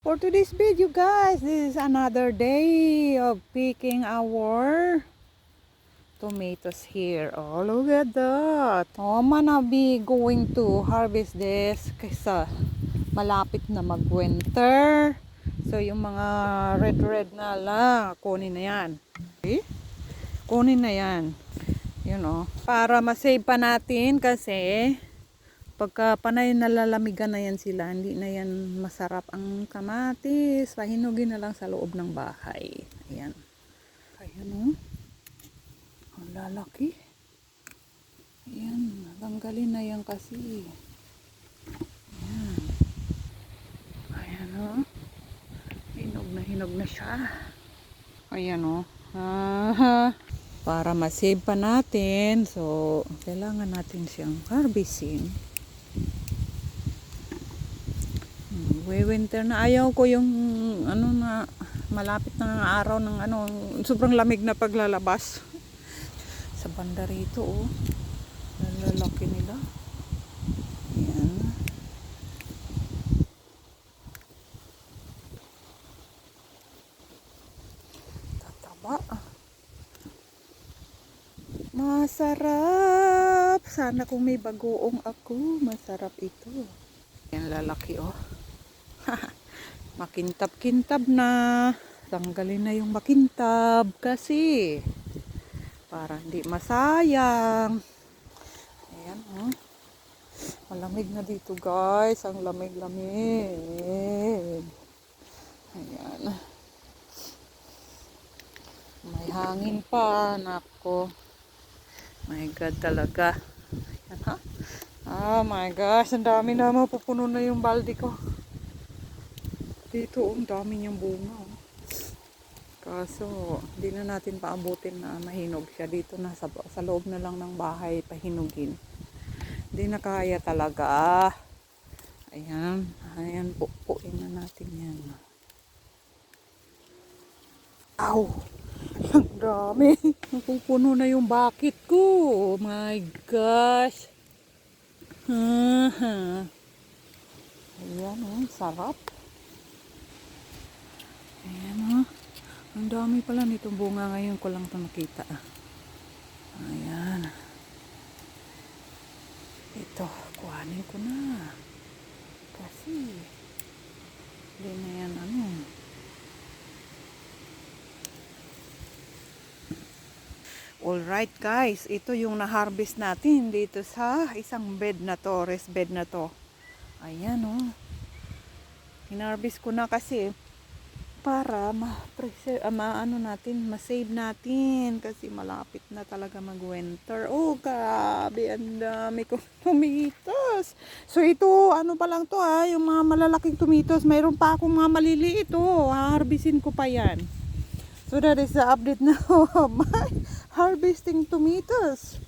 For today's video guys, this is another day of picking our tomatoes here. Oh, look at that. Oh, I'm gonna be going to harvest this kasi malapit na mag-winter. So, yung mga red na lang, kunin na yan. Okay? Kunin na yan. You know, para masave pa natin kasi pagka panay nalalamigan na yan sila, hindi na yan masarap ang kamatis. Pahinugin na lang sa loob ng bahay. Ayan. Ayan o. Ang lalaki. Ayan. Tanggalin na yan kasi. Ayan. Ayan o. Hinog na siya. Ayan o. Para masave pa natin. So, kailangan natin siyang harvesting. Winter na, ayaw ko yung ano na malapit na araw ng ano, sobrang lamig na paglalabas sa banda rito. Oh, lalaki nila. Ayan. Tataba. Masarap. Sana kung may bagoong ako, masarap ito. Ayan, lalaki oh. Makintab-kintab na. Tanggalin na yung makintab kasi para hindi masayang. Ayan oh. Malamig na dito guys. Ang lamig-lamig. Ayan. May hangin pa. Nako. My God talaga. Ayan ha. Oh my gosh. Ang dami na mapupuno na yung balde ko. Dito, ang dami niyang bunga. Oh. Kaso, hindi na natin paabutin na mahinog siya. Dito na sa loob na lang ng bahay, pahinugin. Hindi na kaya talaga. Ayan. Ayan, pupuin na natin yan. Ow! Ang dami. Napupuno na yung bucket ko. Oh my gosh. Ayan, oh, sarap. Ayan o. Ang dami pala nitong bunga ngayon ko lang ito nakita. Ayan. Ito, kuhanin ko na. Kasi, hindi na yan ano. Alright guys, ito yung na-harvest natin dito sa isang bed na to, rest bed na to. Ayan o. Hinarvest ko na kasi para ma-save natin kasi malapit na talaga mag-winter. Oh, grabe, ang dami kong tomatoes. So ito, ano pa lang to yung mga malalaking tomatoes. Mayroon pa akong mga maliliit harvestin ko pa yan. So that is the update now of my harvesting tomatoes.